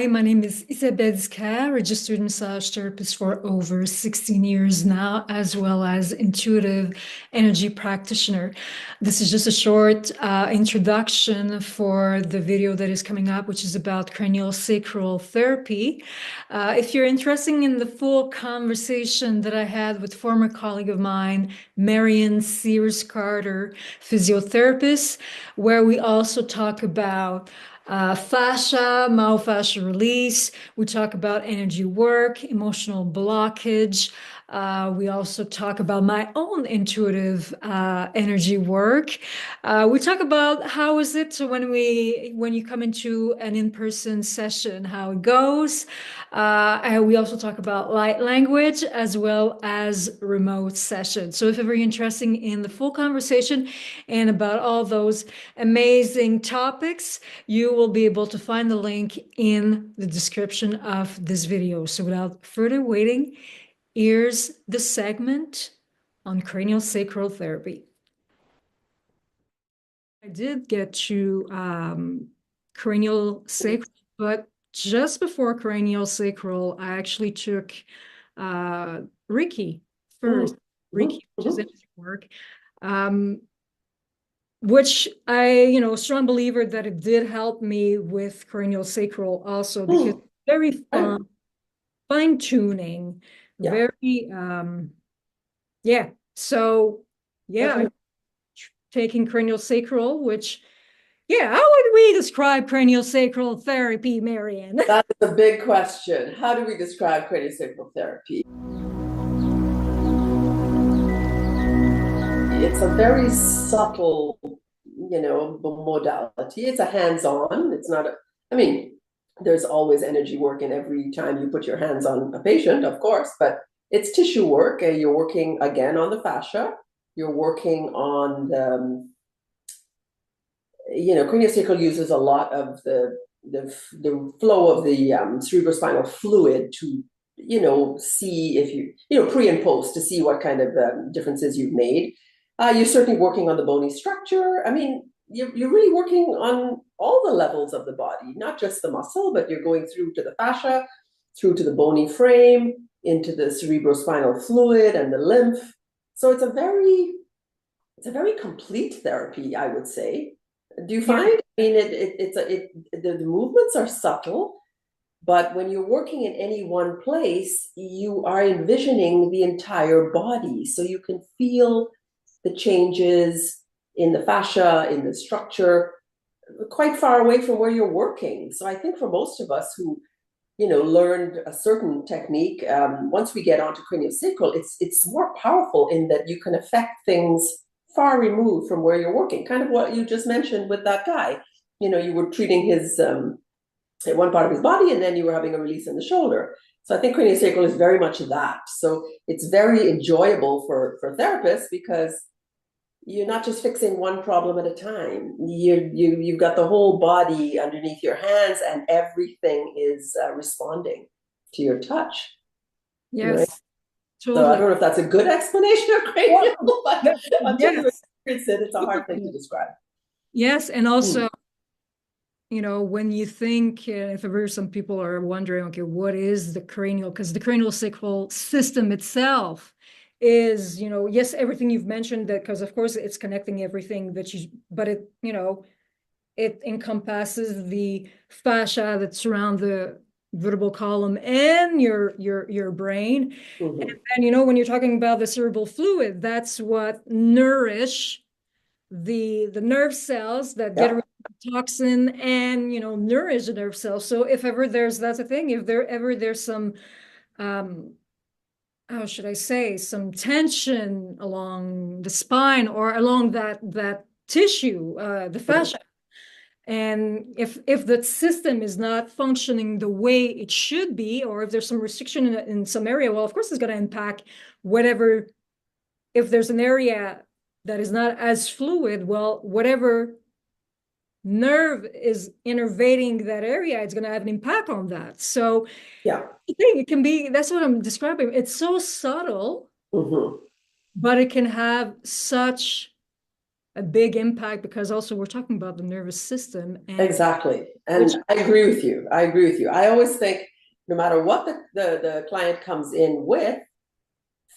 Hi, my name is Isabelle, registered massage therapist for over 16 years now, as well as intuitive energy practitioner. This is just a short introduction for the video that is coming up, which is about craniosacral therapy. If you're interested in the full conversation that I had with former colleague of mine, Marian Sears-Carter, physiotherapist, where we also talk about fascia, myofascial release. We talk about energy work, emotional blockage. We also talk about my own intuitive energy work. We talk about how is it when you come into an in-person session, how it goes. And we also talk about light language as well as remote sessions. So if you're very interested in the full conversation and about all those amazing topics, you will be able to find the link in the description of this video. So without further waiting, here's the segment on craniosacral therapy. I did get to craniosacral, but just before craniosacral, I actually took Reiki first. Reiki, which is energy work. Which I, strong believer that it did help me with craniosacral also because very fine tuning, very, yeah. So, yeah, taking craniosacral, which, yeah, how would we describe craniosacral therapy, Marian? That's a big question. How do we describe craniosacral therapy? It's a very subtle, modality. It's a hands-on. It's not there's always energy work in every time you put your hands on a patient, of course, but it's tissue work. You're working again on the fascia. You're working on craniosacral uses a lot of the flow of the cerebrospinal fluid to see if pre and post to see what kind of differences you've made. You're certainly working on the bony structure. You're really working on all the levels of the body, not just the muscle, but you're going through to the fascia, through to the bony frame, into the cerebrospinal fluid and the lymph. So it's a very complete therapy, I would say. Do you find? The movements are subtle, but when you're working in any one place, you are envisioning the entire body, so you can feel the changes in the fascia, in the structure, quite far away from where you're working. So I think for most of us who, learned a certain technique, once we get onto craniosacral, it's more powerful in that you can affect things far removed from where you're working. Kind of what you just mentioned with that guy. You were treating his one part of his body, and then you were having a release in the shoulder. So I think craniosacral is very much that. So it's very enjoyable for therapists because you're not just fixing one problem at a time. You've got the whole body underneath your hands, and everything is responding to your touch. Yes, right? totally. So I don't know if that's a good explanation of cranial, but until you Yes. experience it, it's a hard thing to describe. Yes, and also, when you think, if ever some people are wondering, okay, what is the cranial? Because the craniosacral system itself is, yes, everything you've mentioned, that because of course it's connecting everything but it encompasses the fascia that surround the vertebral column and your brain. And when you're talking about the cerebral fluid, that's what nourish the nerve cells that get rid of toxin and nourish the nerve cells. So if ever that's a thing, if there's some how should I say, some tension along the spine or along that tissue, the fascia, and if the system is not functioning the way it should be, or if there's some restriction in some area, well, of course it's going to impact whatever. If there's an area that is not as fluid, well, whatever nerve is innervating that area, it's going to have an impact on that. So Yeah. I think it can be, that's what I'm describing. It's so subtle, but it can have such a big impact because also we're talking about the nervous system and Exactly. which And I agree with you. I agree with you. I always think no matter what the client comes in with,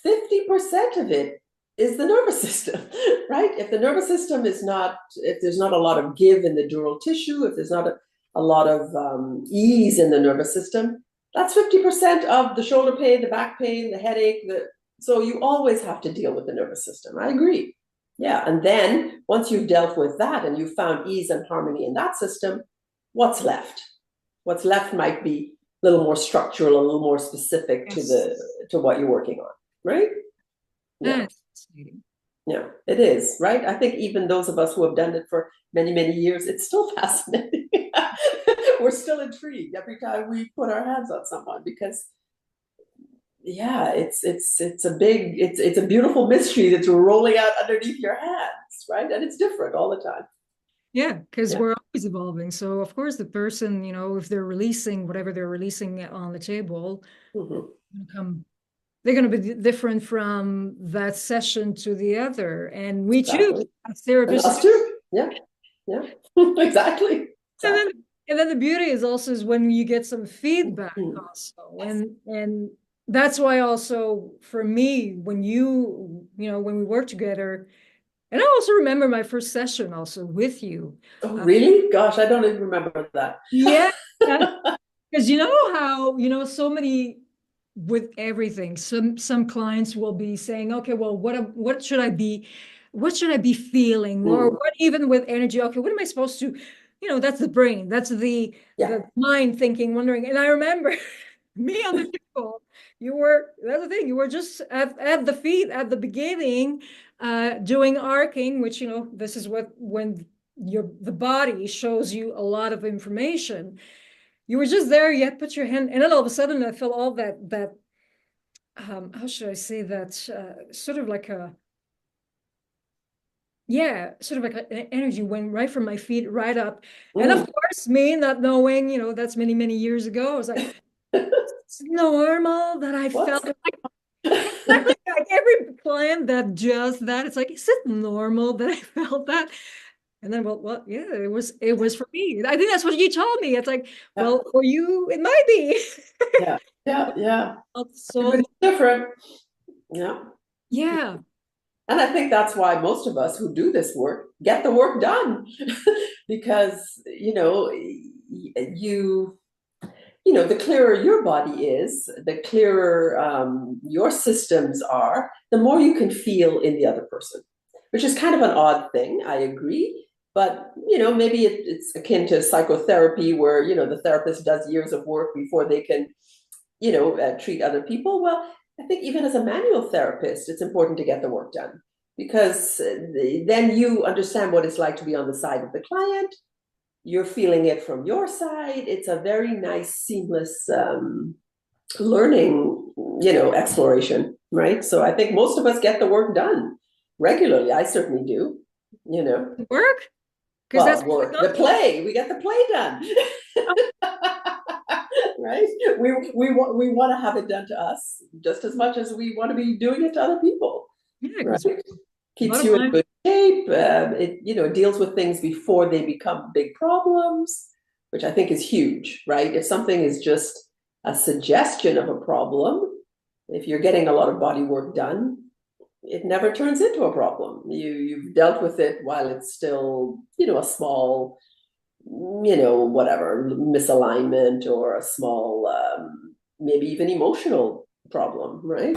50% of it is the nervous system, right? If the nervous system is not, if there's not a lot of give in the dural tissue, if there's not a lot of ease in the nervous system, that's 50% of the shoulder pain, the back pain, the headache. So you always have to deal with the nervous system. I agree. Yeah. And then once you've dealt with that and you've found ease and harmony in that system, what's left? What's left might be a little more structural, a little more specific yes, to what you're working on, right? Yeah. that's fascinating. Yeah, it is, right? I think even those of us who have done it for many, many years, it's still fascinating. We're still intrigued every time we put our hands on someone because yeah, it's a beautiful mystery that's rolling out underneath your hands, right? And it's different all the time. Yeah, because Yeah. we're always evolving. So of course the person, if they're releasing whatever they're releasing on the table, Mhm. come they're going to be different from that session to the other. And we choose Exactly. as And therapists. us too. Yeah. Yeah. Exactly. And then Exactly. and then the beauty is also is when you get some feedback Mhm. also. And that's why also for me, when when we work together, and I also remember my first session also with you. Oh, Uh, really? Gosh, I don't even remember that. yeah, because you know how, so many with everything. Some clients will be saying, okay, well, what should I be feeling? Or Mm. what even with energy, okay, what am I supposed to, that's the brain, that's the Yeah. mind thinking, wondering. And I remember me on the table, that's the thing, you were just at the feet at the beginning, doing arcing, which, this is when the body shows you a lot of information. You were just there, you had put your hand, and then all of a sudden I felt all that how should I say that, sort of like a, yeah, sort of like an energy went right from my feet right up. And of Mm. course, me not knowing, that's many, many years ago, I was like, it's normal that I felt What? like, exactly like every client that does that, it's like, is it normal that I felt that? And then, well, yeah, it was for me. I think that's what you told me. It's like, Yeah. well, for you, it might be. Yeah. Yeah. Yeah. So Everybody's different. Yeah. yeah, And I think that's why most of us who do this work get the work done because, the clearer your body is, the clearer your systems are, the more you can feel in the other person, which is kind of an odd thing. I agree. But, maybe it's akin to psychotherapy where, the therapist does years of work before they can treat other people. Well, I think even as a manual therapist, it's important to get the work done because then you understand what it's like to be on the side of the client. You're feeling it from your side. It's a very nice, seamless learning, exploration, right? So I think most of us get the work done regularly. I certainly do, you know. work, because that's Well, work, the play, we get the play done. Right? We want to have it done to us just as much as we want to be doing it to other people, yeah, right? because Keeps bottom you in line, good shape. It deals with things before they become big problems, which I think is huge, right? If something is just a suggestion of a problem, if you're getting a lot of body work done, it never turns into a problem. You've dealt with it while it's still, a small, whatever, misalignment or a small, maybe even emotional problem, right?